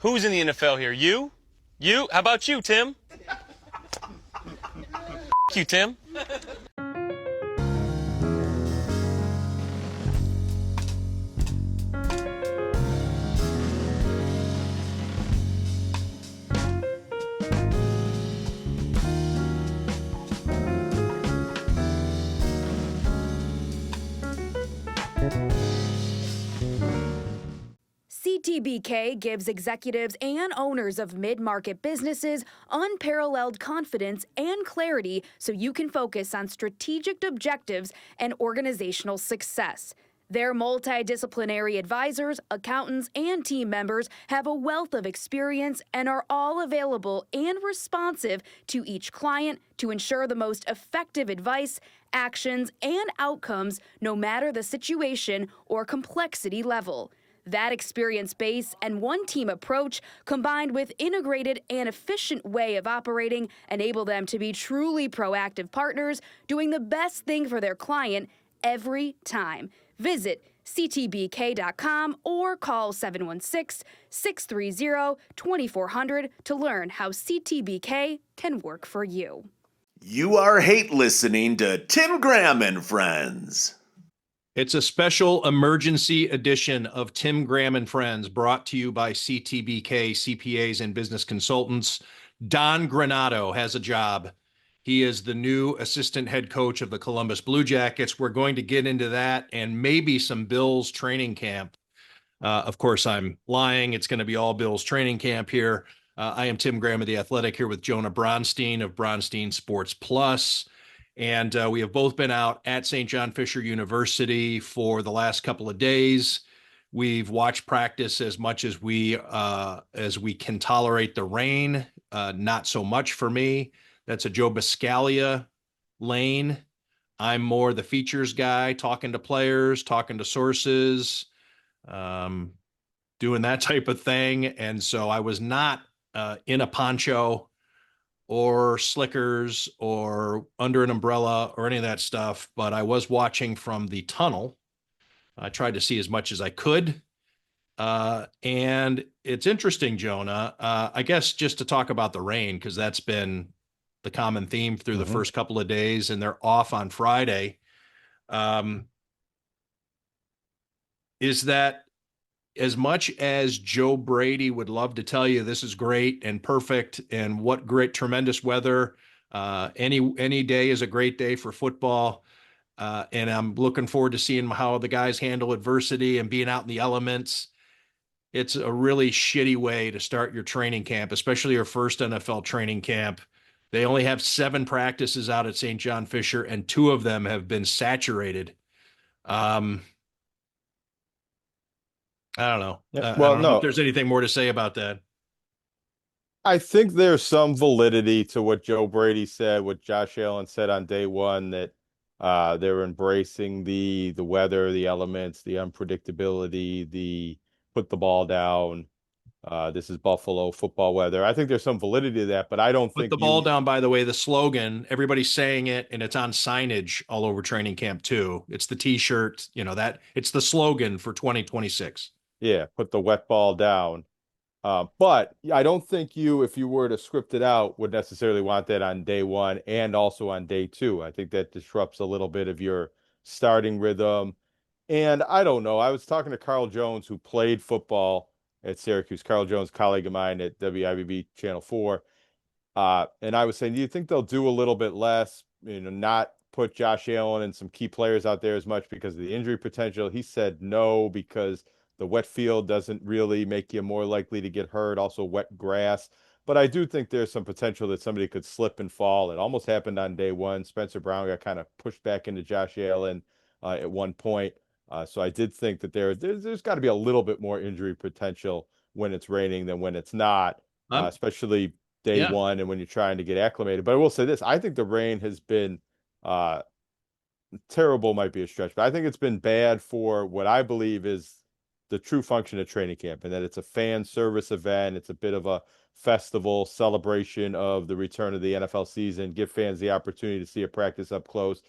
Who's in the NFL here? You? You? How about you, Tim? You, Tim. CTBK gives executives and owners of mid-market businesses unparalleled confidence and clarity so you can focus on strategic objectives and organizational success. Their multidisciplinary advisors, accountants, and team members have a wealth of experience and are all available and responsive to each client to ensure the most effective advice, actions, and outcomes no matter the situation or complexity level. That experience base and one-team approach, combined with integrated and efficient way of operating, enable them to be truly proactive partners, doing the best thing for their client every time. Visit ctbk.com or call 716-630-2400 to learn how CTBK can work for you. You are hate listening to Tim Graham and Friends. It's a special emergency edition of Tim Graham and Friends, brought to you by CTBK CPAs and Business Consultants. Don Granato has a job. He is the new assistant head coach of the Columbus Blue Jackets. We're going to get into that and maybe some Bills training camp. Of course, I'm lying. It's going to be all Bills training camp here. I am Tim Graham of The Athletic, here with Jonah Bronstein of Bronstein Sports Plus. And we have both been out at St. John Fisher University for the last couple of days. We've watched practice as much as we can tolerate the rain. Not so much for me. That's a Joe Biscaglia lane. I'm more the features guy, talking to players, talking to sources, doing that type of thing. And so I was not in a poncho or slickers or under an umbrella or any of that stuff, but I was watching from the tunnel. I tried to see as much as I could. And it's interesting, Jonah, I guess just to talk about the rain, because that's been the common theme through the first couple of days, and they're off on Friday. Is that, as much as Joe Brady would love to tell you this is great and perfect and what great, tremendous weather, any day is a great day for football. And I'm looking forward to seeing how the guys handle adversity and being out in the elements. It's a really shitty way to start your training camp, especially your first NFL training camp. They only have 7 practices out at St. John Fisher, and 2 of them have been saturated. I don't know. I don't know if there's anything more to say about that. I think there's some validity to what Joe Brady said, what Josh Allen said on day one, that they're embracing the weather, the elements, the unpredictability, the put the ball down. This is Buffalo football weather. I think there's some validity to that, but I don't think Put the ball down, by the way, the slogan, everybody's saying it, and it's on signage all over training camp too. It's the T-shirt, that it's the slogan for 2026. Yeah, put the wet ball down. But I don't think you, if you were to script it out, would necessarily want that on day one and also on day two. I think that disrupts a little bit of your starting rhythm. And I don't know. I was talking to Carl Jones, who played football at Syracuse. Carl Jones, colleague of mine at WIBB Channel 4. And I was saying, do you think they'll do a little bit less, not put Josh Allen and some key players out there as much because of the injury potential? He said no, because the wet field doesn't really make you more likely to get hurt. Also wet grass. But I do think there's some potential that somebody could slip and fall. It almost happened on day one. Spencer Brown got kind of pushed back into Josh Allen at one point. So I did think that there's got to be a little bit more injury potential when it's raining than when it's not, especially day one and when you're trying to get acclimated. But I will say this, I think the rain has been terrible, might be a stretch, but I think it's been bad for what I believe is the true function of training camp, and that it's a fan service event. It's a bit of a festival celebration of the return of the NFL season, give fans the opportunity to see a practice up close,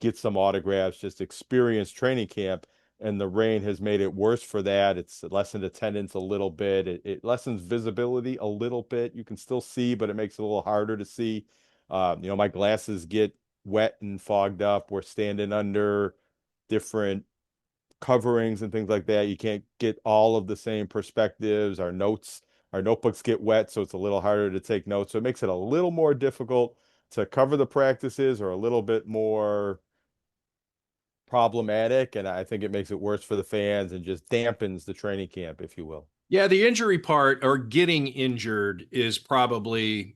get some autographs, just experience training camp. and the rain has made it worse for that. It's lessened attendance a little bit. It lessens visibility a little bit. You can still see, but it makes it a little harder to see. My glasses get wet and fogged up. We're standing under different coverings and things like that. You can't get all of the same perspectives. Our notebooks get wet, so it's a little harder to take notes. So it makes it a little more difficult to cover the practices, or a little bit more problematic. And I think it makes it worse for the fans and just dampens the training camp, if you will. Yeah, the injury part, or getting injured, is probably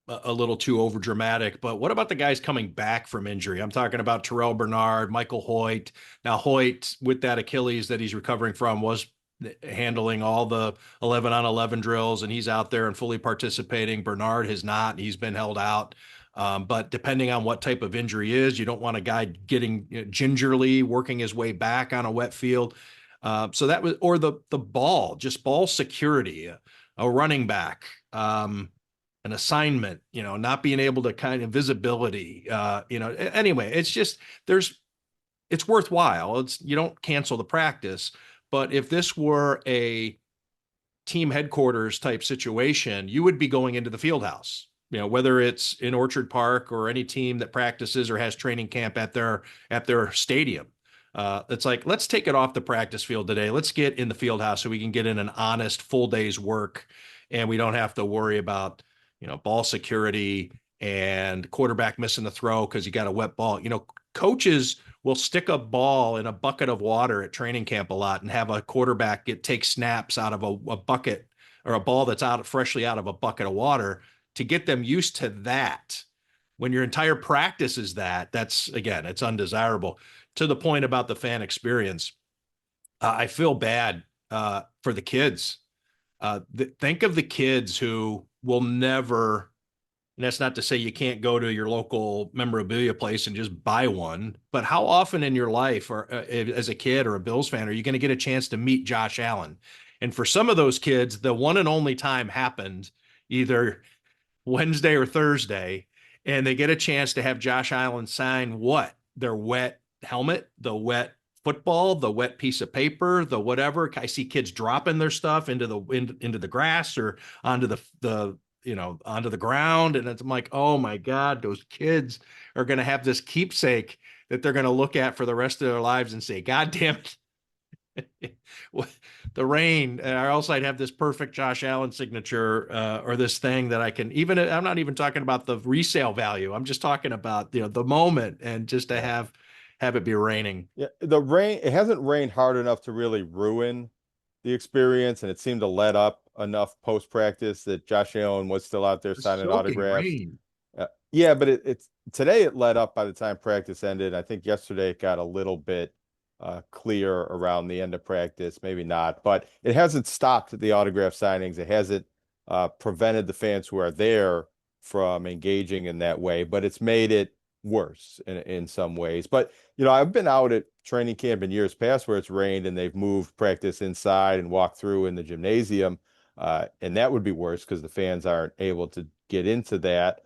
a little too over dramatic. But what about the guys coming back from injury? I'm talking about Terrell Bernard, Michael Hoyt. Now, Hoyt, with that Achilles that he's recovering from, was handling all the 11 on 11 drills, and he's out there and fully participating. Bernard has not. He's been held out. But depending on what type of injury is, you don't want a guy getting gingerly working his way back on a wet field. So that was, or the ball security, a running back, an assignment, not being able to kind of visibility, anyway, it's just, it's worthwhile. You don't cancel the practice, but if this were a team headquarters type situation, you would be going into the field house, whether it's in Orchard Park or any team that practices or has training camp at their stadium. It's like, let's take it off the practice field today. Let's get in the field house so we can get in an honest full day's work, and we don't have to worry about, ball security and quarterback missing the throw because you got a wet ball. Coaches will stick a ball in a bucket of water at training camp a lot and have a quarterback take snaps out of a bucket, or a ball that's freshly out of a bucket of water, to get them used to that. When your entire practice is that's, again, it's undesirable. To the point about the fan experience, I feel bad for the kids. Think of the kids who will never, and that's not to say you can't go to your local memorabilia place and just buy one, but how often in your life, or as a kid or a Bills fan, are you going to get a chance to meet Josh Allen? And for some of those kids, the one and only time happened either Wednesday or Thursday, and they get a chance to have Josh Allen sign what? Their wet helmet, the wet football, the wet piece of paper, the whatever. I see kids dropping their stuff into the grass or onto onto the ground. And I'm like, oh my God, those kids are going to have this keepsake that they're going to look at for the rest of their lives and say, God damn it. The rain. Or else I'd have this perfect Josh Allen signature, or this thing that I can I'm not even talking about the resale value. I'm just talking about, the moment, and just to have it be raining. Yeah, the rain, it hasn't rained hard enough to really ruin the experience, and it seemed to let up enough post practice that Josh Allen was still out there signing Soaking autographs. rain. Yeah, but it's today it let up by the time practice ended. I think yesterday it got a little bit clear around the end of practice, maybe not, but it hasn't stopped the autograph signings. It hasn't prevented the fans who are there from engaging in that way, but it's made it worse in some ways. But I've been out at training camp in years past where it's rained and they've moved practice inside and walked through in the gymnasium, and that would be worse because the fans aren't able to get into that.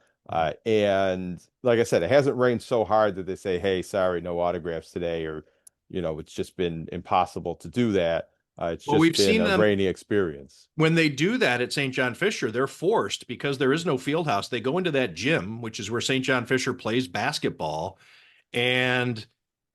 And like I said, it hasn't rained so hard that they say, hey, sorry, no autographs today, or it's just been impossible to do that. It's Well, just we've been seen a them rainy experience. when they do that at St. John Fisher. They're forced, because there is no field house. They go into that gym, which is where St. John Fisher plays basketball, and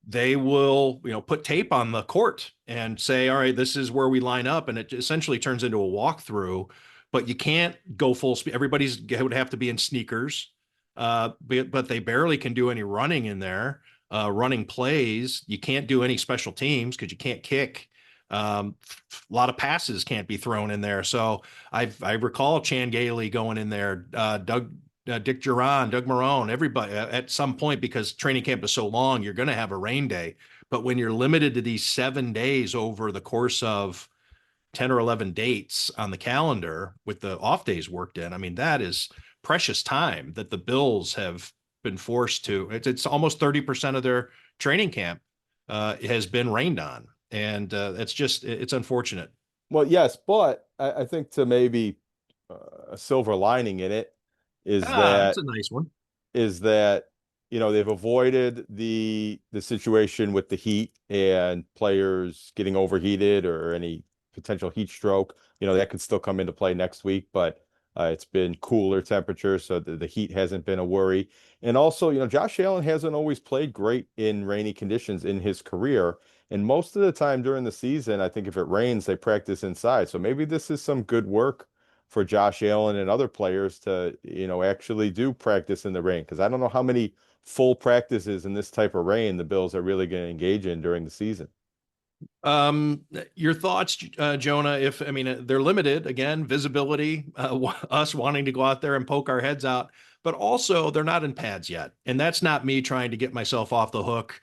they will, put tape on the court and say, all right, this is where we line up. And it essentially turns into a walkthrough, but you can't go full speed. Would have to be in sneakers, but they barely can do any running in there. Running plays, you can't do any special teams because you can't kick. A lot of passes can't be thrown in there. So I recall Chan Gailey going in there, Dick Duran, Doug Marone, everybody at some point, because training camp is so long, you're going to have a rain day. But when you're limited to these 7 days over the course of 10 or 11 dates on the calendar with the off days worked in, I mean, that is precious time that the Bills have been forced to. It's almost 30% of their training camp has been rained on. And it's unfortunate. Well, yes, but I think to maybe a silver lining in it is That's a nice one. is that they've avoided the situation with the heat and players getting overheated or any potential heat stroke. That could still come into play next week, but it's been cooler temperatures, so the heat hasn't been a worry. And also, Josh Allen hasn't always played great in rainy conditions in his career. And most of the time during the season, I think if it rains, they practice inside. So maybe this is some good work for Josh Allen and other players to, actually do practice in the rain. Because I don't know how many full practices in this type of rain the Bills are really going to engage in during the season. Your thoughts, Jonah? If I mean they're limited again, visibility, us wanting to go out there and poke our heads out, but also they're not in pads yet, and that's not me trying to get myself off the hook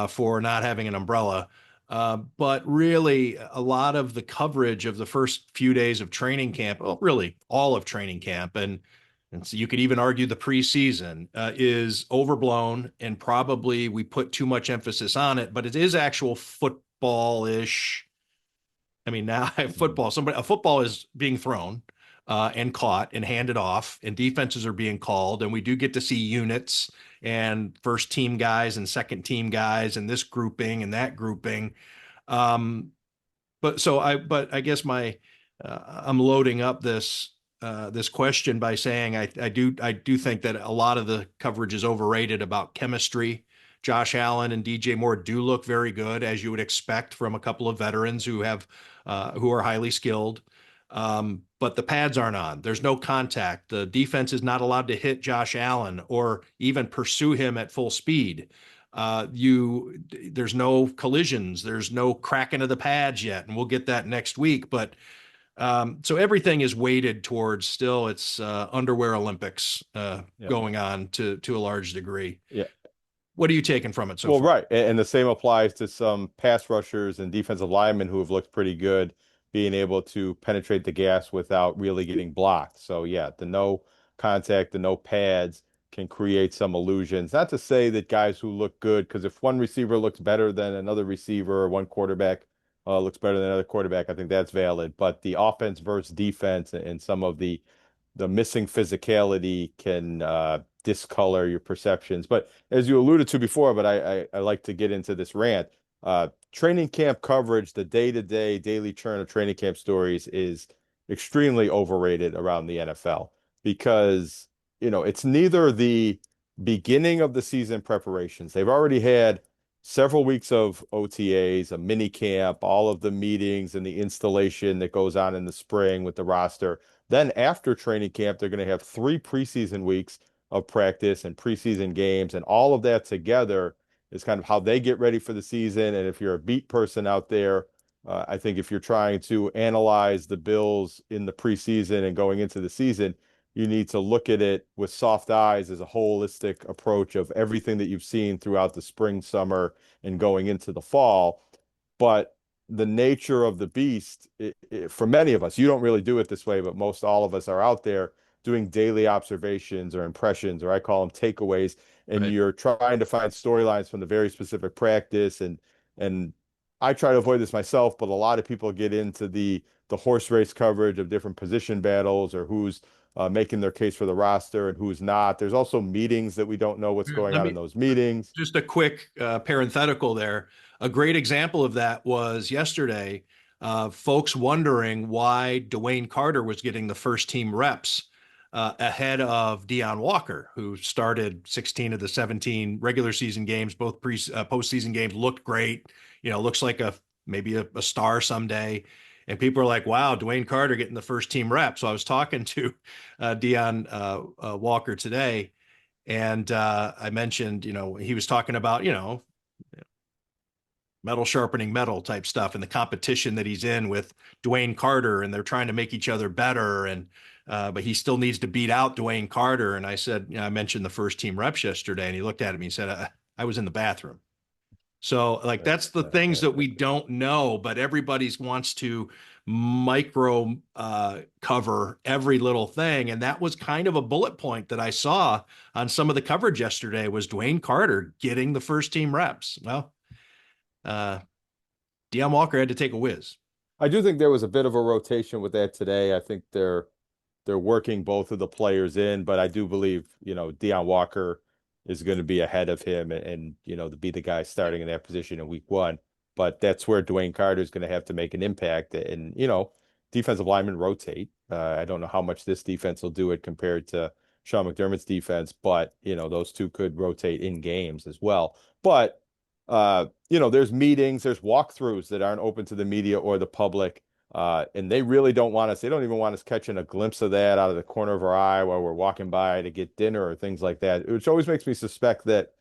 for not having an umbrella. But really, a lot of the coverage of the first few days of training camp, well, really all of training camp, and so you could even argue the preseason is overblown, and probably we put too much emphasis on it. But it is actual football-ish. I mean, now a football is being thrown and caught and handed off, and defenses are being called, and we do get to see units and first team guys and second team guys and this grouping and that grouping. Um, but I guess I'm loading up this question by saying I do think that a lot of the coverage is overrated about chemistry. Josh Allen and DJ Moore do look very good, as you would expect from a couple of veterans who are highly skilled. But the pads aren't on. There's no contact. The defense is not allowed to hit Josh Allen or even pursue him at full speed. There's no collisions. There's no cracking of the pads yet, and we'll get that next week. But so everything is weighted towards still it's underwear Olympics going on to a large degree. Yeah. What are you taking from it so Well, far? right. And the same applies to some pass rushers and defensive linemen who have looked pretty good, being able to penetrate the gas without really getting blocked. So, yeah, the no contact, the no pads can create some illusions. Not to say that guys who look good, because if one receiver looks better than another receiver or one quarterback looks better than another quarterback, I think that's valid. But the offense versus defense and some of the missing physicality can discolor your perceptions. But as you alluded to before, but I like to get into this rant. Training camp coverage, the day-to-day, daily churn of training camp stories is extremely overrated around the NFL because, it's neither the beginning of the season preparations. They've already had several weeks of OTAs, a mini camp, all of the meetings and the installation that goes on in the spring with the roster. Then after training camp, they're going to have 3 preseason weeks of practice and preseason games, and all of that together is kind of how they get ready for the season. And if you're a beat person out there, I think if you're trying to analyze the Bills in the preseason and going into the season, you need to look at it with soft eyes as a holistic approach of everything that you've seen throughout the spring, summer, and going into the fall. But the nature of the beast, for many of us, you don't really do it this way, but most all of us are out there doing daily observations or impressions, or I call them takeaways, and Right. you're trying to find storylines from the very specific practice. And I try to avoid this myself, but a lot of people get into the horse race coverage of different position battles or who's making their case for the roster and who's not. There's also meetings that we don't know what's going Let on in me those meetings. just a quick parenthetical there. A great example of that was yesterday. Folks wondering why Dwayne Carter was getting the first team reps ahead of Deion Walker, who started 16 of the 17 regular season games, both postseason games, looked great. Looks like maybe a star someday. And people are like, wow, Dwayne Carter getting the first team rep. So I was talking to Deion Walker today, and I mentioned, he was talking about, metal sharpening metal type stuff and the competition that he's in with Dwayne Carter, and they're trying to make each other better. And but he still needs to beat out Dwayne Carter. And I said, I mentioned the first team reps yesterday, and he looked at me and said, I was in the bathroom. So like that's the things that we don't know, but everybody's wants to micro cover every little thing. And that was kind of a bullet point that I saw on some of the coverage yesterday was Dwayne Carter getting the first team reps. Well, uh Deion Walker had to take a whiz. I do think there was a bit of a rotation with that today. I think they're working both of the players in, but I do believe, Deion Walker is going to be ahead of him and to be the guy starting in that position in week 1. But that's where Dwayne Carter is going to have to make an impact. And, defensive linemen rotate. I don't know how much this defense will do it compared to Sean McDermott's defense, but, those two could rotate in games as well. But, there's meetings, there's walkthroughs that aren't open to the media or the public. And they really don't want us, they don't even want us catching a glimpse of that out of the corner of our eye while we're walking by to get dinner or things like that, which always makes me suspect that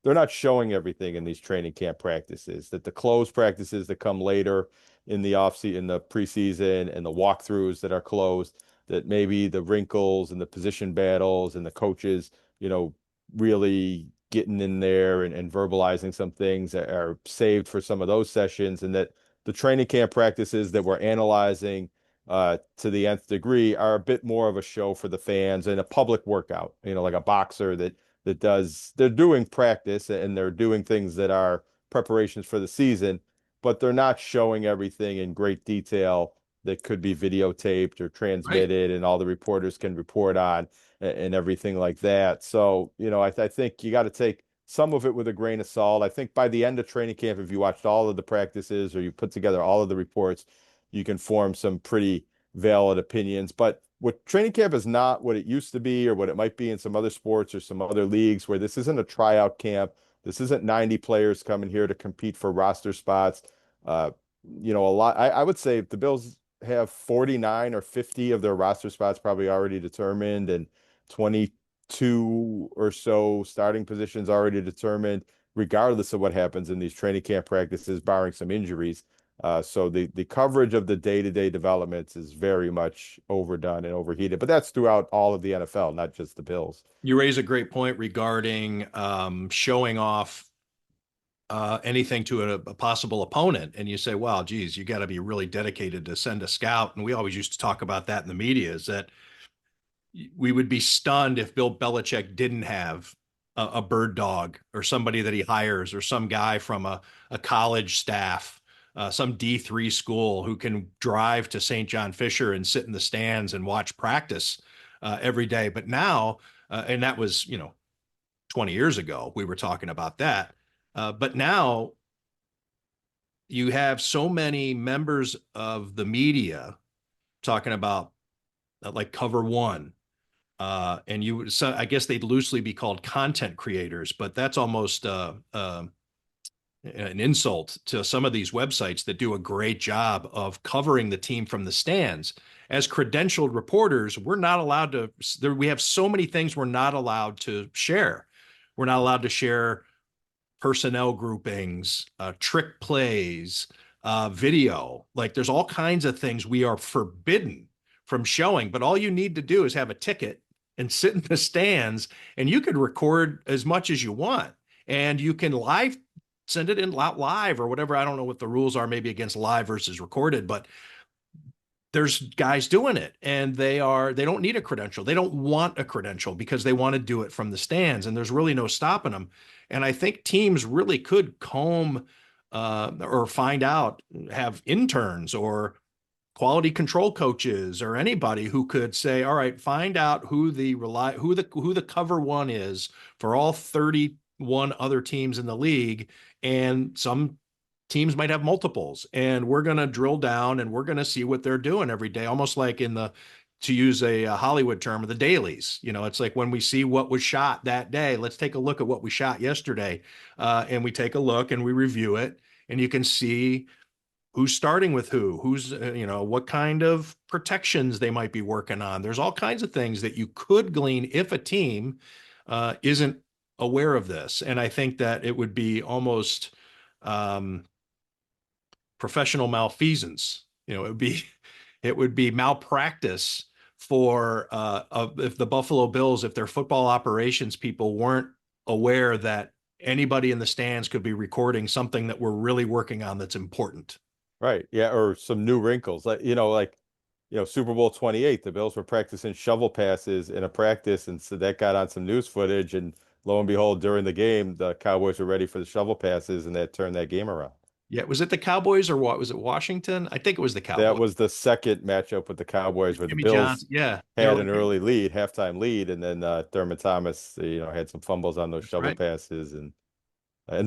they're not showing everything in these training camp practices, that the closed practices that come later in the offseason, in the preseason, and the walkthroughs that are closed, that maybe the wrinkles and the position battles and the coaches, really getting in there and verbalizing some things that are saved for some of those sessions, and that the training camp practices that we're analyzing to the nth degree are a bit more of a show for the fans and a public workout, like a boxer they're doing practice and they're doing things that are preparations for the season, but they're not showing everything in great detail that could be videotaped or transmitted and all the reporters can report on and everything like that. So, I think you got to take some of it with a grain of salt. I think by the end of training camp, if you watched all of the practices or you put together all of the reports, you can form some pretty valid opinions. But what training camp is not what it used to be or what it might be in some other sports or some other leagues, where this isn't a tryout camp. This isn't 90 players coming here to compete for roster spots. A lot, I would say the Bills have 49 or 50 of their roster spots probably already determined, and 22 or so starting positions already determined, regardless of what happens in these training camp practices, barring some injuries. So the coverage of the day-to-day developments is very much overdone and overheated, but that's throughout all of the NFL, not just the Bills. You raise a great point regarding showing off anything to a possible opponent. And you say, well, geez, you got to be really dedicated to send a scout. And we always used to talk about that in the media, is that we would be stunned if Bill Belichick didn't have a bird dog or somebody that he hires or some guy from a college staff, some D3 school who can drive to St. John Fisher and sit in the stands and watch practice every day. But now, and that was, 20 years ago, we were talking about that. But now you have so many members of the media talking about like Cover One. And so I guess they'd loosely be called content creators, but that's almost an insult to some of these websites that do a great job of covering the team from the stands. As credentialed reporters, we're not allowed to, we have so many things we're not allowed to share. We're not allowed to share personnel groupings, trick plays, video. Like there's all kinds of things we are forbidden from showing, but all you need to do is have a ticket and sit in the stands, and you could record as much as you want, and you can send it in live or whatever. I don't know what the rules are, maybe against live versus recorded, but there's guys doing it, and they don't need a credential. They don't want a credential because they want to do it from the stands, and there's really no stopping them. And I think teams really could comb or find out, have interns or quality control coaches or anybody who could say, all right, find out who the cover one is for all 31 other teams in the league. And some teams might have multiples, and we're going to drill down and we're going to see what they're doing every day. Almost like to use a Hollywood term, the dailies. It's like when we see what was shot that day, let's take a look at what we shot yesterday. And we take a look and we review it, and you can see who's starting with who's, what kind of protections they might be working on. There's all kinds of things that you could glean if a team isn't aware of this. And I think that it would be almost professional malfeasance. It would be malpractice for if the Buffalo Bills, if their football operations people weren't aware that anybody in the stands could be recording something that we're really working on that's important. Right. Yeah. Or some new wrinkles, like Super Bowl 28, the Bills were practicing shovel passes in a practice. And so that got on some news footage, and lo and behold, during the game, the Cowboys were ready for the shovel passes, and that turned that game around. Yeah, was it the Cowboys or what? Was it Washington? I think it was the That Cowboys. was the second matchup with the Cowboys where the Jimmy Bills Johnson. Yeah, they were had like, an early lead, halftime lead, and then Thurman Thomas, had some fumbles on those that's shovel right. passes, and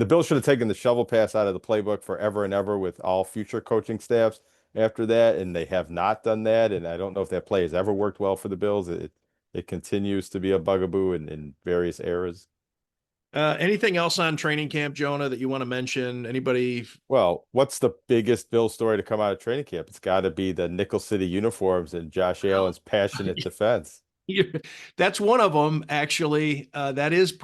the Bills should have taken the shovel pass out of the playbook forever and ever with all future coaching staffs after that, and they have not done that. And I don't know if that play has ever worked well for the Bills. It continues to be a bugaboo in various eras. Anything else on training camp, Jonah, that you want to mention? Anybody? Well, what's the biggest Bill story to come out of training camp? It's got to be the Nickel City uniforms and Josh Allen's passionate defense. That's one of them, actually. That is,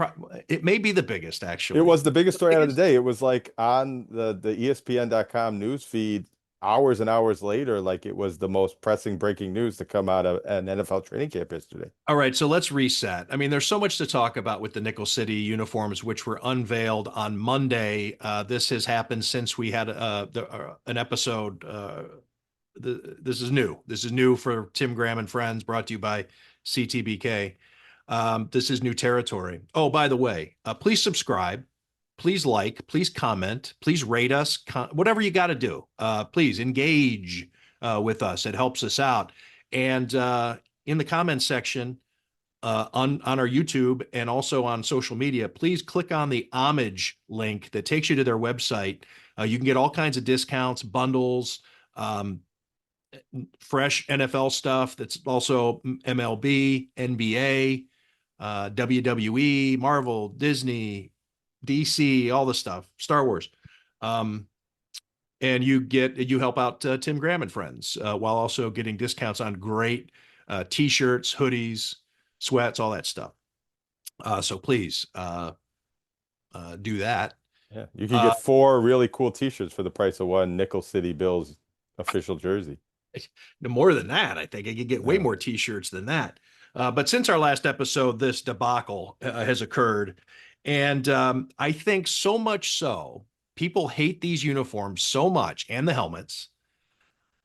it may be the biggest, It actually. was the biggest The story out of the biggest? day. It was like on the ESPN.com news feed hours and hours later, like it was the most pressing breaking news to come out of an NFL training camp yesterday. All right, so let's reset. I mean, there's so much to talk about with the Nickel City uniforms, which were unveiled on Monday. This has happened since we had an episode. This is new. This is new for Tim Graham and Friends, brought to you by CTBK. This is new territory. Oh, by the way, please subscribe, please like, please comment, please rate us, whatever you got to do. Please engage with us. It helps us out. And in the comments section on our YouTube and also on social media, please click on the homage link that takes you to their website. You can get all kinds of discounts, bundles, um, fresh NFL stuff that's also MLB, NBA, WWE, Marvel, Disney, DC, all the stuff, Star Wars. And you help out Tim Graham and Friends while also getting discounts on great t-shirts, hoodies, sweats, all that stuff. So please do that. Yeah, you can Uh, get four really cool T-shirts for the price of one Nickel City Bills official jersey. More than that, I think I could get way Yeah. more t-shirts than that. But since our last episode, this debacle has occurred. And I think so much so, people hate these uniforms so much and the helmets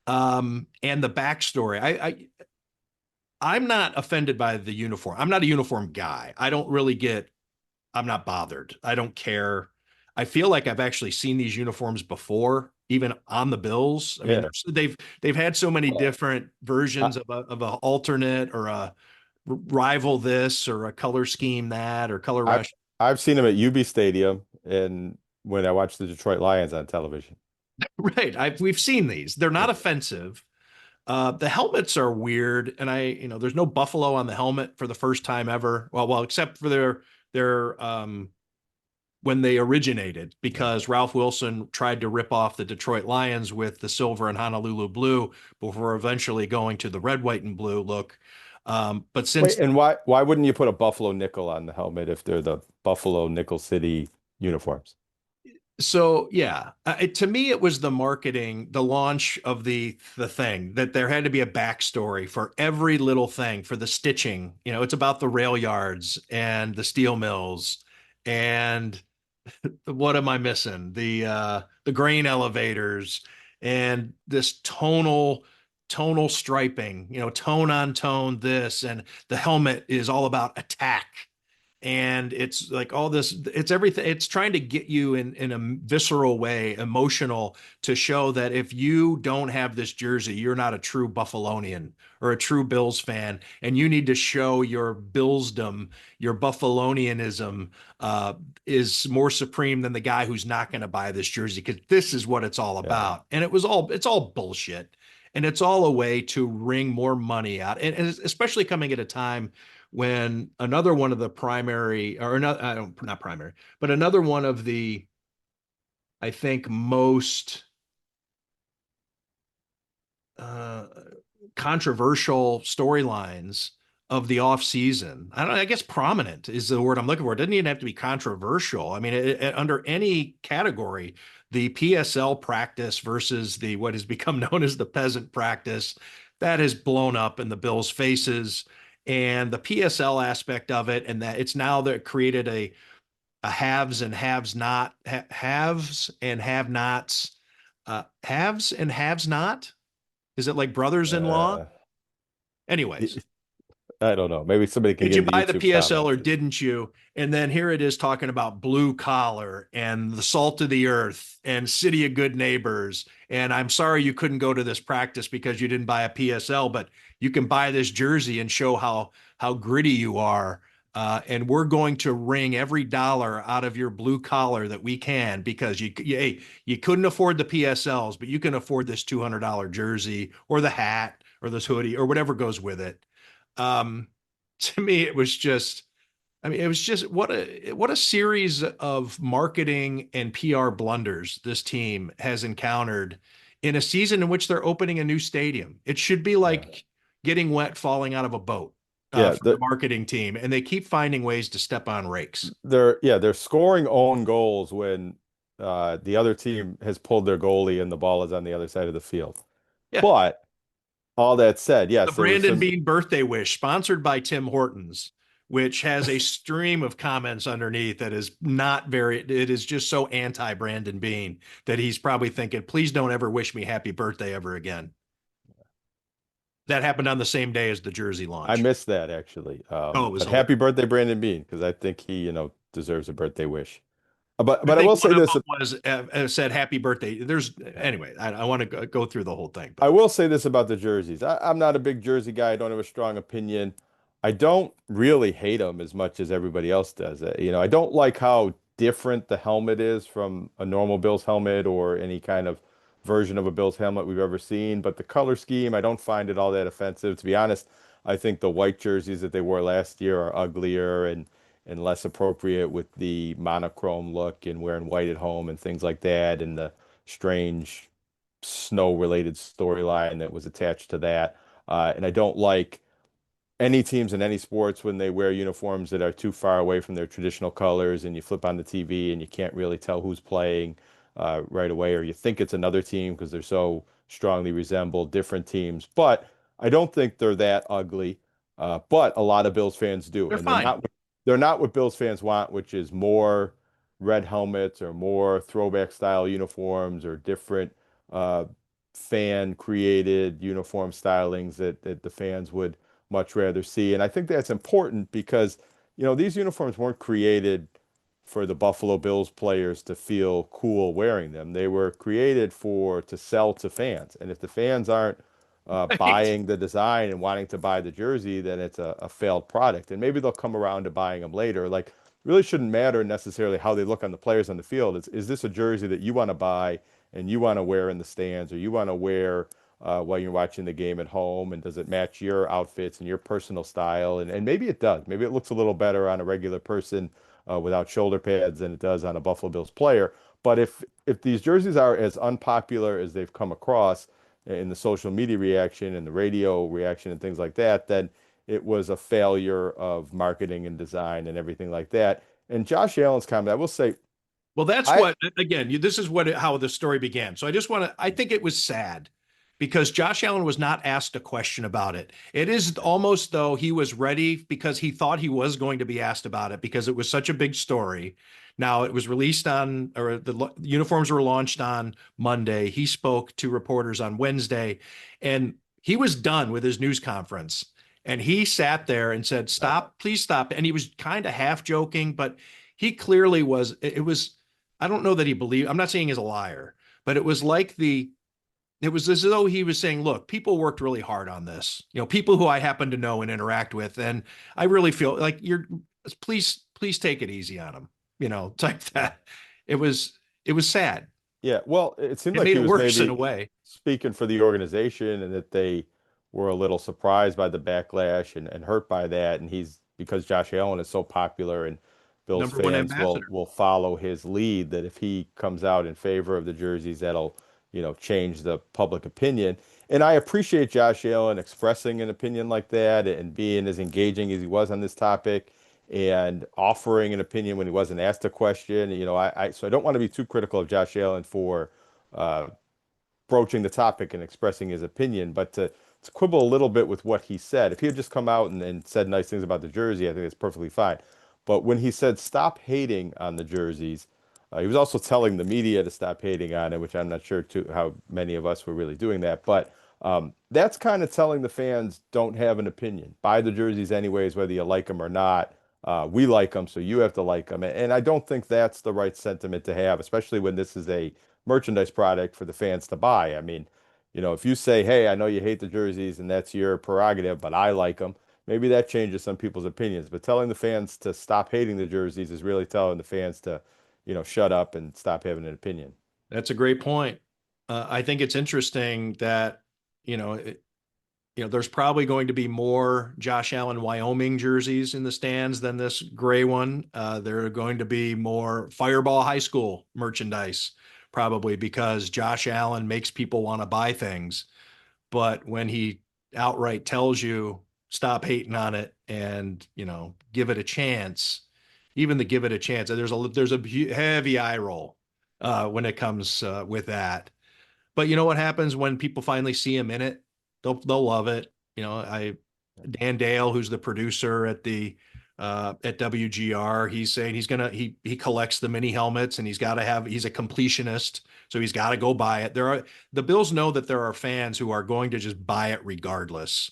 and the backstory. I'm not offended by the uniform. I'm not a uniform guy. I'm not bothered. I don't care. I feel like I've actually seen these uniforms before, even on the Bills. I mean, Yeah. they've had so many different versions I, of a alternate or a rival this or a color scheme that or color I've rush. I've seen him at UB Stadium and when I watched the Detroit Lions on television. Right. We've seen these. They're not offensive. The helmets are weird, and there's no buffalo on the helmet for the first time ever. Well, except for their when they originated, because Ralph Wilson tried to rip off the Detroit Lions with the silver and Honolulu blue before eventually going to the red, white, and blue look. But Wait, since and why wouldn't you put a Buffalo nickel on the helmet if they're the Buffalo Nickel City uniforms? So yeah, to me it was the marketing, the launch of the thing that there had to be a backstory for every little thing for the stitching. It's about the rail yards and the steel mills and what am I missing? The grain elevators and this tonal striping, tone on tone this, and the helmet is all about attack. And it's like all this, it's everything. It's trying to get you in a visceral way, emotional, to show that if you don't have this jersey, you're not a true Buffalonian or a true Bills fan, and you need to show your Billsdom, your Buffalonianism is more supreme than the guy who's not going to buy this jersey, because this is what it's all Yeah. about. And it's all bullshit, and it's all a way to wring more money out, and especially coming at a time when another one of the primary, or another, I don't, not primary, but another one of the, I think, most uh, controversial storylines of the off season. I don't know, I guess prominent is the word I'm looking for. It doesn't even have to be controversial. I mean, under any category, the PSL practice versus the what has become known as the peasant practice, that has blown up in the Bills' faces. And the PSL aspect of it, and that it's now that created a haves and haves not haves and have nots, haves and haves not. Is it like brothers-in-law? Uh, Anyways, I don't know. Maybe somebody can Did get you in the buy the YouTube PSL or comments. didn't you? And then here it is talking about blue collar and the salt of the earth and city of good neighbors. And I'm sorry you couldn't go to this practice because you didn't buy a PSL, but you can buy this jersey and show how gritty you are. And we're going to wring every dollar out of your blue collar that we can because hey, you couldn't afford the PSLs, but you can afford this $200 jersey or the hat or this hoodie or whatever goes with it. Um, to me, it was just, I mean, it was just what a series of marketing and PR blunders this team has encountered in a season in which they're opening a new stadium. It should be like getting wet falling out of a boat Yeah, for the marketing team, and they keep finding ways to step on rakes. they're scoring own goals when the other team has pulled their goalie and the ball is on the other side of the field. Yeah. But all that said, The yes, there was Brandon some. Bean birthday wish, sponsored by Tim Hortons, which has a stream of comments underneath that is not very, it is just so anti Brandon Bean that he's probably thinking, please don't ever wish me happy birthday ever again. That happened on the same day as the jersey I launch. missed that actually. Oh, it was But hilarious. happy birthday, Brandon Bean, because I think he, deserves a birthday wish. I But I think will one say of this. them was said happy birthday. There's anyway, I want to go through the whole thing, I but will say this about the jerseys. I'm not a big jersey guy. I don't have a strong opinion. I don't really hate them as much as everybody else does. I don't like how different the helmet is from a normal Bills helmet or any kind of version of a Bills helmet we've ever seen. But the color scheme, I don't find it all that offensive. To be honest, I think the white jerseys that they wore last year are uglier and less appropriate with the monochrome look and wearing white at home and things like that, and the strange snow related storyline that was attached to that. And I don't like any teams in any sports when they wear uniforms that are too far away from their traditional colors and you flip on the TV and you can't really tell who's playing right away, or you think it's another team because they're so strongly resemble different teams. But I don't think they're that ugly. But a lot of Bills fans do, they're and fine. they're not what Bills fans want, which is more red helmets or more throwback style uniforms or different uh, fan created uniform stylings that the fans would much rather see. And I think that's important because, these uniforms weren't created for the Buffalo Bills players to feel cool wearing them. They were created to sell to fans. And if the fans aren't Right. buying the design and wanting to buy the jersey, then it's a failed product. And maybe they'll come around to buying them later. Like, really shouldn't matter necessarily how they look on the players on the field. Is this a jersey that you want to buy and you want to wear in the stands, or you want to wear while you're watching the game at home? And does it match your outfits and your personal style? And maybe it does. Maybe it looks a little better on a regular person without shoulder pads than it does on a Buffalo Bills player. But if these jerseys are as unpopular as they've come across in the social media reaction and the radio reaction and things like that, then it was a failure of marketing and design and everything like that. And Josh Allen's comment, I will say, Well, that's I what, again, this is how the story began. So I think it was sad because Josh Allen was not asked a question about it. It is almost though he was ready because he thought he was going to be asked about it because it was such a big story. Now it was released or the uniforms were launched on Monday. He spoke to reporters on Wednesday and he was done with his news conference. And he sat there and said, "Stop, please stop." And he was kind of half joking, but he clearly was, it was, I don't know that he believed, I'm not saying he's a liar, but it was as though he was saying, look, people worked really hard on this, people who I happen to know and interact with. And I really feel like please take it easy on them, type that. It was sad. Yeah, well, it seemed It like made he it was worse in a maybe way. speaking for the organization and that they were a little surprised by the backlash and hurt by that. And because Josh Allen is so popular and Bills Number one fans will ambassador. will follow his lead, that if he comes out in favor of the jerseys, that'll, change the public opinion. And I appreciate Josh Allen expressing an opinion like that and being as engaging as he was on this topic and offering an opinion when he wasn't asked a question. So I don't want to be too critical of Josh Allen for uh, broaching the topic and expressing his opinion, but to quibble a little bit with what he said. If he had just come out and said nice things about the jersey, I think it's perfectly fine. But when he said stop hating on the jerseys, he was also telling the media to stop hating on it, which I'm not sure how many of us were really doing that. But That's kind of telling the fans don't have an opinion. Buy the jerseys anyways, whether you like them or not. We like them, so you have to like them. And I don't think that's the right sentiment to have, especially when this is a merchandise product for the fans to buy. I mean, if you say, hey, I know you hate the jerseys and that's your prerogative, but I like them, maybe that changes some people's opinions. But telling the fans to stop hating the jerseys is really telling the fans to, shut up and stop having an opinion. That's a great point. I think it's interesting that, you know, it, there's probably going to be more Josh Allen Wyoming jerseys in the stands than this gray one. There are going to be more Fireball High School merchandise, probably because Josh Allen makes people want to buy things. But when he outright tells you stop hating on it and, give it a chance, even the give it a chance, there's a heavy eye roll when it comes with that. But you know what happens when people finally see him in it? They'll love it. Dan Dale, who's the producer at WGR, he's saying he collects the mini helmets and he's a completionist, so he's got to go buy it. The Bills know that there are fans who are going to just buy it regardless.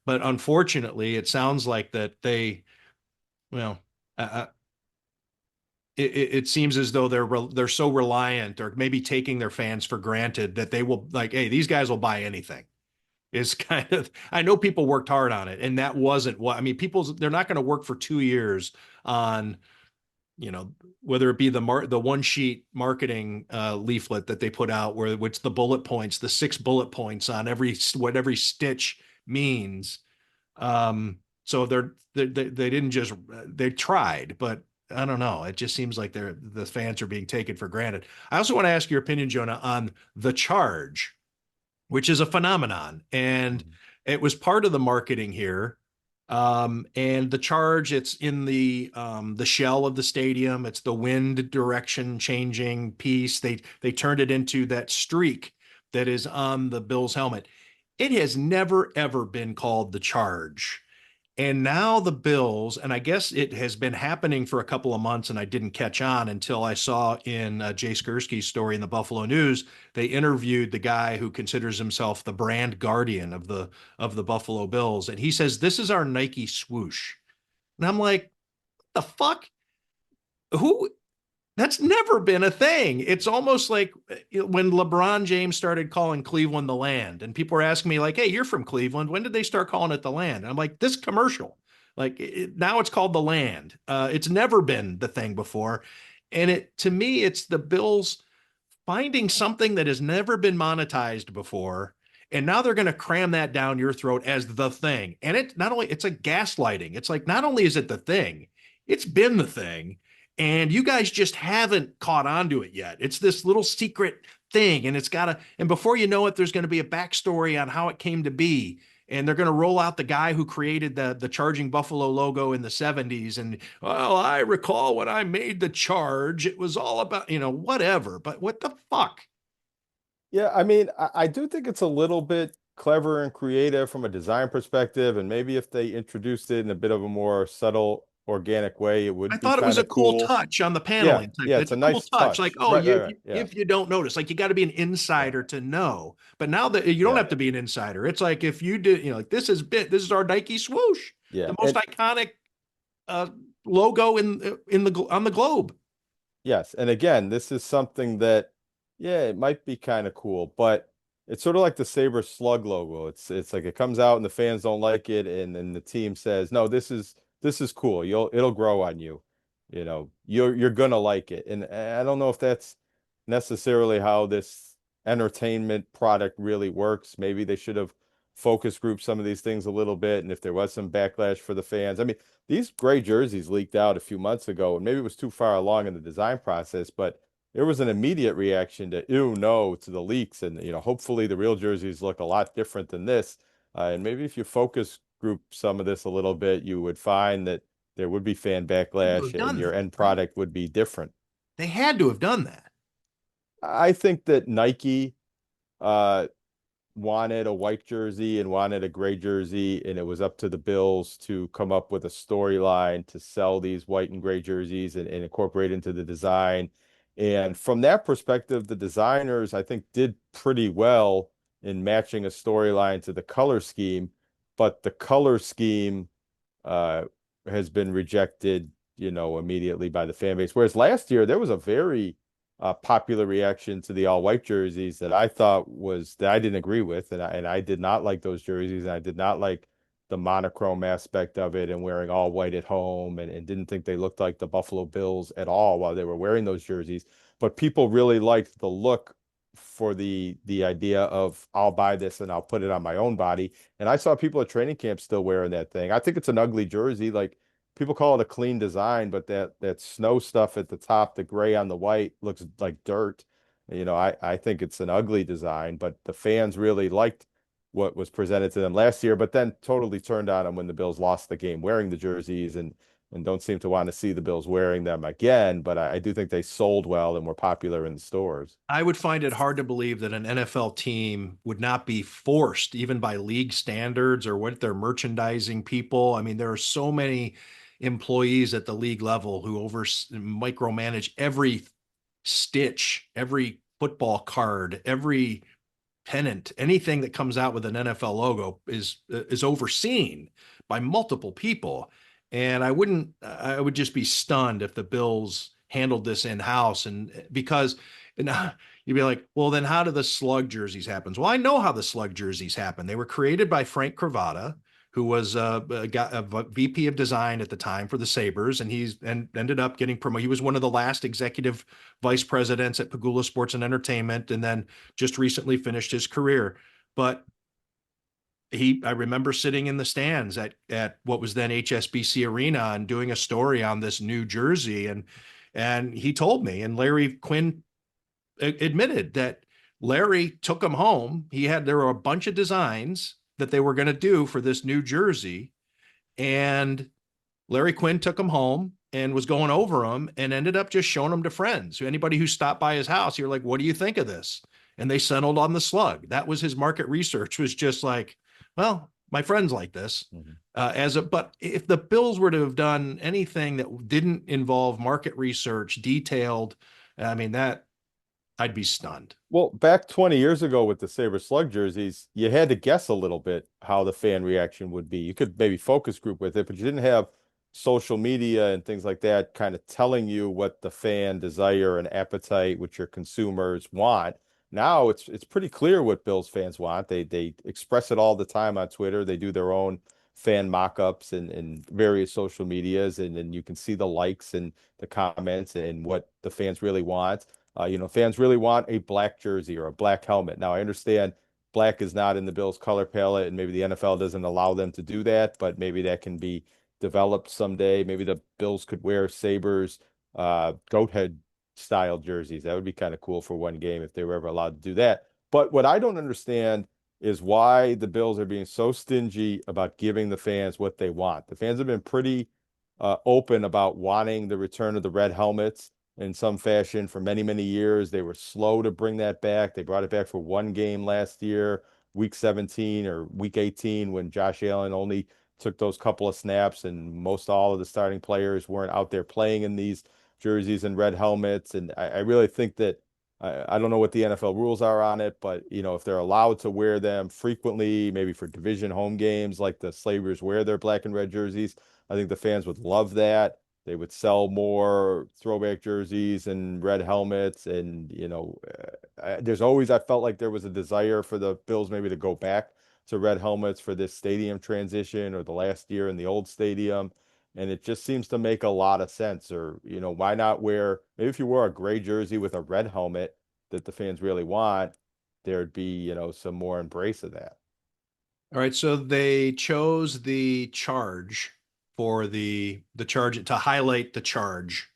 But unfortunately, it sounds like that well, uh, it seems as though they're so reliant or maybe taking their fans for granted that they will like, hey, these guys will buy anything. Is kind of, I know people worked hard on it, and that wasn't what I mean. They're not going to work for 2 years on, whether it be the one sheet marketing leaflet that they put out, which the bullet points, the 6 bullet points on what every stitch means. So they didn't just, they tried, but I don't know. It just seems like the fans are being taken for granted. I also want to ask your opinion, Jonah, on the charge, which is a phenomenon. And it was part of the marketing here. And the charge, it's in the shell of the stadium. It's the wind direction changing piece. They turned it into that streak that is on the Bills helmet. It has never, ever been called the charge. And now the Bills, and I guess it has been happening for a couple of months, and I didn't catch on until I saw in Jay Skursky's story in the Buffalo News, they interviewed the guy who considers himself the brand guardian of the Buffalo Bills, and he says this is our Nike swoosh. And I'm like, what the fuck? Who That's never been a thing. It's almost like when LeBron James started calling Cleveland the land, and people were asking me like, "Hey, you're from Cleveland. When did they start calling it the land?" And I'm like, "This commercial, now it's called the land. It's never been the thing before." And to me, it's the Bills finding something that has never been monetized before, and now they're going to cram that down your throat as the thing. And it's a gaslighting. It's like, not only is it the thing, it's been the thing, and you guys just haven't caught on to it yet. It's this little secret thing, and and before you know it, there's going to be a backstory on how it came to be. And they're going to roll out the guy who created the Charging Buffalo logo in the 70s. And, well, I recall when I made the charge, it was all about, whatever. But what the fuck? Yeah, I mean, I do think it's a little bit clever and creative from a design perspective, and maybe if they introduced it in a bit of a more subtle, organic way, it I would be thought it was kind a of cool cool. touch on the Yeah, paneling. yeah, it's It's a a cool nice touch. Like, touch. oh, Right. Yeah, if you don't notice, like you got to be an yeah, insider to know. But now that you don't yeah, have to be an insider, it's like if you did, like this is our Nike swoosh, yeah. the most iconic uh, logo on the globe. Yes, and again, this is something that, yeah, it might be kind of cool, but it's sort of like the Saber Slug logo. It's like it comes out and the fans don't like it, and then the team says, "No, this is cool. It'll grow on you. You're gonna like it." And I don't know if that's necessarily how this entertainment product really works. Maybe they should have focus grouped some of these things a little bit, and if there was some backlash for the fans, I mean, these gray jerseys leaked out a few months ago, and maybe it was too far along in the design process, but there was an immediate reaction to ew no to the leaks, and hopefully the real jerseys look a lot different than this. And maybe if you focus group some of this a little bit, you would find that there would be fan Had to backlash have and done your that, end right? product would be different. They had to have done that. I think that Nike uh wanted a white jersey and wanted a gray jersey, and it was up to the Bills to come up with a storyline to sell these white and gray jerseys and incorporate into the design. And from that perspective, the designers, I think, did pretty well in matching a storyline to the color scheme, but the color scheme uh, has been rejected, immediately by the fan base. Whereas last year there was a very popular reaction to the all white jerseys that I thought was that I didn't agree with, and I did not like those jerseys, and I did not like the monochrome aspect of it and wearing all white at home, and didn't think they looked like the Buffalo Bills at all while they were wearing those jerseys. But people really liked the look for the idea of I'll buy this and I'll put it on my own body. And I saw people at training camp still wearing that thing. I think it's an ugly jersey. Like people call it a clean design, but that snow stuff at the top, the gray on the white, looks like dirt. I think it's an ugly design, but the fans really liked what was presented to them last year, but then totally turned on them when the Bills lost the game wearing the jerseys and don't seem to want to see the Bills wearing them again. But I do think they sold well and were popular in the stores. I would find it hard to believe that an NFL team would not be forced, even by league standards or what their merchandising people. I mean, there are so many employees at the league level who micromanage every stitch, every football card, every pennant, anything that comes out with an NFL logo is overseen by multiple people. And I would just be stunned if the Bills handled this in-house. And because you'd be like, well, then how do the slug jerseys happen? Well, I know how the slug jerseys happen. They were created by Frank Cravata, who was a VP of design at the time for the Sabres, and ended up getting promoted. He was one of the last executive vice presidents at Pagula Sports and Entertainment, and then just recently finished his career. But I remember sitting in the stands at what was then HSBC Arena and doing a story on this new jersey, and he told me, and Larry Quinn admitted that Larry took him home. There were a bunch of designs that they were going to do for this new jersey, and Larry Quinn took them home and was going over them and ended up just showing them to friends. Anybody who stopped by his house, you're like, what do you think of this? And they settled on the slug. That was his market research, was just like, well, my friends like this. But if the Bills were to have done anything that didn't involve market research, detailed, I mean, that I'd be stunned. Well, back 20 years ago with the Sabre Slug jerseys, you had to guess a little bit how the fan reaction would be. You could maybe focus group with it, but you didn't have social media and things like that kind of telling you what the fan desire and appetite, what your consumers want. Now it's pretty clear what Bills fans want. They express it all the time on Twitter. They do their own fan mock-ups and various social medias, and then you can see the likes and the comments and what the fans really want. Fans really want a black jersey or a black helmet. Now, I understand black is not in the Bills color palette, and maybe the NFL doesn't allow them to do that, but maybe that can be developed someday. Maybe the Bills could wear Sabres goat head style jerseys. That would be kind of cool for one game if they were ever allowed to do that. But what I don't understand is why the Bills are being so stingy about giving the fans what they want. The fans have been pretty open about wanting the return of the red helmets in some fashion for many, many years. They were slow to bring that back. They brought it back for one game last year, week 17 or week 18, when Josh Allen only took those couple of snaps and most all of the starting players weren't out there playing in these jerseys and red helmets. And I really think that I don't know what the NFL rules are on it, but if they're allowed to wear them frequently, maybe for division home games like the Slavers wear their black and red jerseys, I think the fans would love that. They would sell more throwback jerseys and red helmets. And, there's always, I felt like there was a desire for the Bills maybe to go back to red helmets for this stadium transition or the last year in the old stadium. And it just seems to make a lot of sense. Or, why not maybe if you wore a gray jersey with a red helmet that the fans really want, there'd be, some more embrace of that. All right, so they chose the charge for the charge to highlight the charge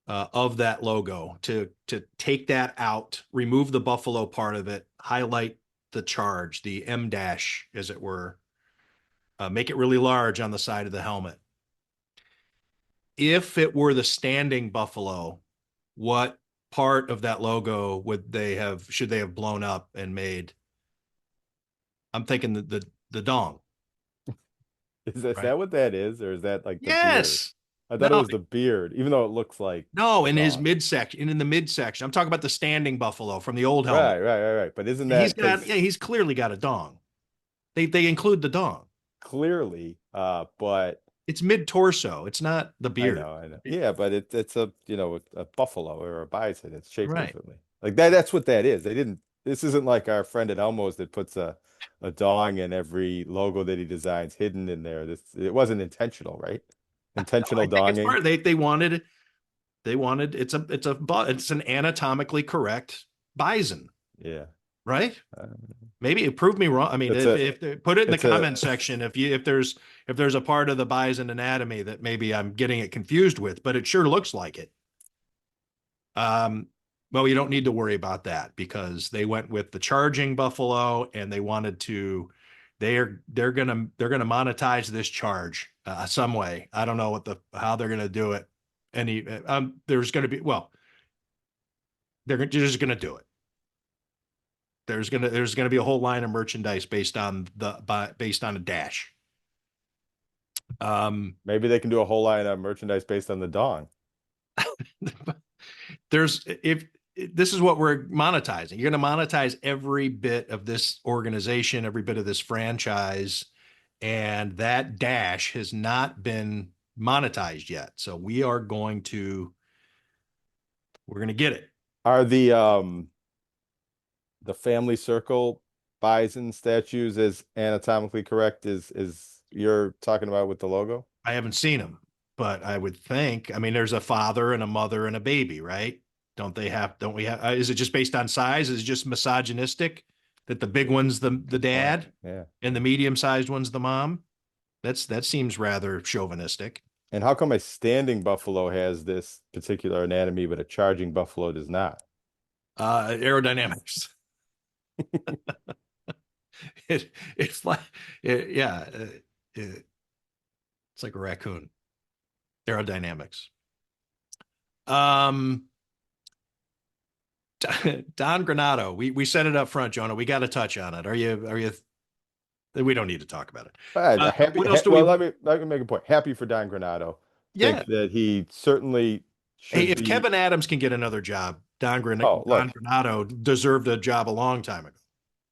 of that logo, to take that out, remove the buffalo part of it, highlight the charge, the M dash, as it were, make it really large on the side of the helmet. If it were the standing buffalo, what part of that logo should they have blown up and made? I'm thinking the dong. Is Right? that what that is? Or is that like the beard? Yes. I thought it No, was the beard, even though it looks like no, a in his dog. midsection, in the midsection. I'm talking about the standing buffalo from the old helmet. Right. But isn't He's that got, because yeah, he's clearly got a dong. They include the dong. clearly, but It's mid torso. It's not the I beard. know, I know. Yeah, but it's a a buffalo or a bison. It's shaped Right. differently. Like that. That's what that is. They didn't. This isn't like our friend at Elmo's that puts a dong in every logo that he designs hidden in there. This it wasn't intentional, right? No, I Intentional think it's donging. part. They wanted it's an anatomically correct bison, Yeah. right? Uh, Maybe it proved me wrong. I mean, it's a if they put it in the it's a comment section, if there's a part of the bison anatomy that maybe I'm getting it confused with, but it sure looks like it. Um, well, you don't need to worry about that because they went with the charging buffalo and they wanted to. They're gonna monetize this charge some way. I don't know how they're gonna do it. Any there's gonna be well, they're just gonna do it. There's gonna be a whole line of merchandise based on a dash. maybe they can do a whole line of merchandise based on the dong. there's if this is what we're monetizing. You're going to monetize every bit of this organization, every bit of this franchise, and that dash has not been monetized yet. So we're going to get it. Are the family circle bison statues as anatomically correct as you're talking about with the logo? I haven't seen them, but I would think. I mean, there's a father and a mother and a baby, right? Don't we have? Is it just based on size? Is it just misogynistic that the big one's the Point. dad Yeah. and the medium sized one's the mom? That seems rather chauvinistic. And how come a standing buffalo has this particular anatomy, but a charging buffalo does not? Aerodynamics. It's like, yeah, it's like a raccoon. Aerodynamics. Um, Don Granato. We set it up front, Jonah. We got to touch on it. Are you? We don't need to talk about it. What else do Well, we? let me make a point. Happy for Don Granato. Yeah. Think that he certainly Hey, should if be. Kevin Adams can get another job, Oh, Don look, Granato deserved a job a long time ago.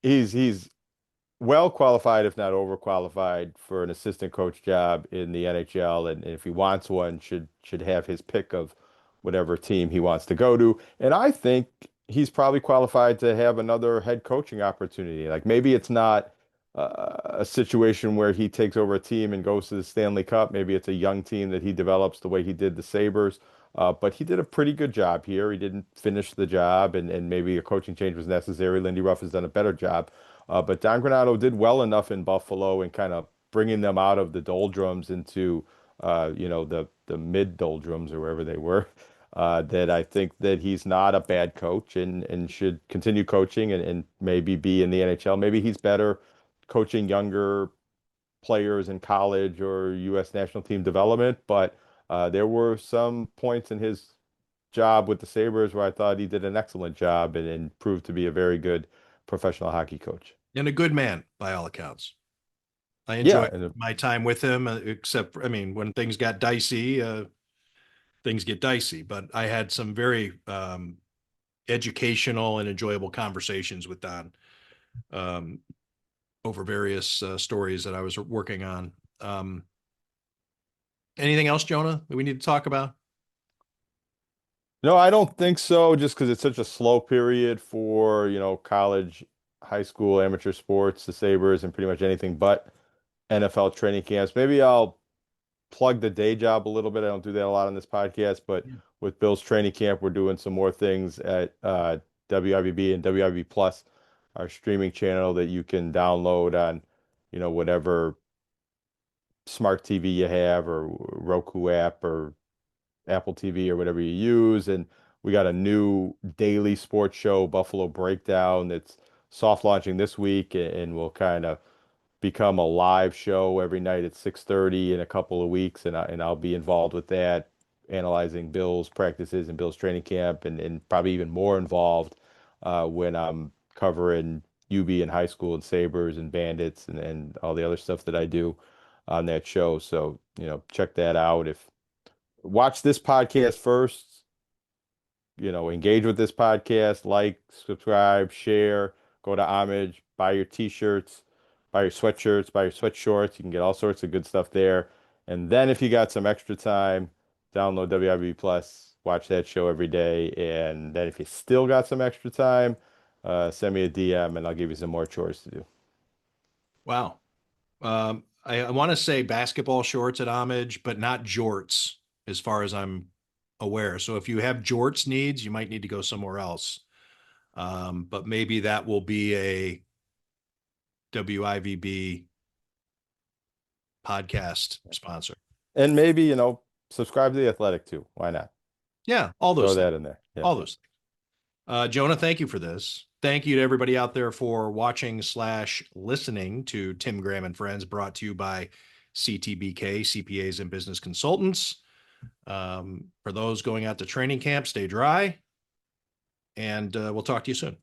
he's well qualified, if not overqualified, for an assistant coach job in the NHL, and if he wants one, should have his pick of whatever team he wants to go to. And I think he's probably qualified to have another head coaching opportunity. Like maybe it's not a situation where he takes over a team and goes to the Stanley Cup. Maybe it's a young team that he develops the way he did the Sabres. But he did a pretty good job here. He didn't finish the job, and maybe a coaching change was necessary. Lindy Ruff has done a better job. But Don Granato did well enough in Buffalo and kind of bringing them out of the doldrums into, the mid doldrums or wherever they were. That I think that he's not a bad coach and should continue coaching and maybe be in the NHL. Maybe he's better coaching younger players in college or U.S. national team development. But there were some points in his job with the Sabres where I thought he did an excellent job and proved to be a very good professional hockey coach. And a good man by all accounts. I Yeah, enjoyed my time with him, except, I mean, when things got dicey, things get dicey. But I had some very educational and enjoyable conversations with Don um, over various stories that I was working on. Anything else, Jonah, that we need to talk about? no, I don't think so. Just because it's such a slow period for, college, high school, amateur sports, the Sabres, and pretty much anything but NFL training camps. Maybe I'll plug the day job a little bit. I don't do that a lot on this podcast, but with Bill's training camp, we're doing some more things at WIBB and WIBB Plus, our streaming channel that you can download on, whatever smart TV you have or Roku app or Apple TV or whatever you use. And we got a new daily sports show, Buffalo Breakdown, that's soft launching this week and will kind of become a live show every night at 6:30 in a couple of weeks, and I'll be involved with that, analyzing Bill's practices and Bill's training camp, and probably even more involved when I'm covering UB in high school and Sabres and Bandits and all the other stuff that I do on that show. So, check that out if watch this podcast first. Engage with this podcast, like, subscribe, share, go to Homage, buy your t-shirts, buy your sweatshirts, buy your sweatshorts. You can get all sorts of good stuff there. And then if you got some extra time, download WIB Plus, watch that show every day. And then if you still got some extra time, send me a DM and I'll give you some more chores to do. Wow. I want to say basketball shorts at Homage, but not jorts, as far as I'm aware. So if you have jorts needs, you might need to go somewhere else. But maybe that will be a WIVB podcast sponsor. And maybe, subscribe to The Athletic too. Why not? Yeah, all those Throw things. that in there. Yeah. All those things. Jonah, thank you for this. Thank you to everybody out there for watching/listening to Tim Graham and Friends, brought to you by CTBK, CPAs and Business Consultants. For those going out to training camp, stay dry, and we'll talk to you soon.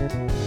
Thank you.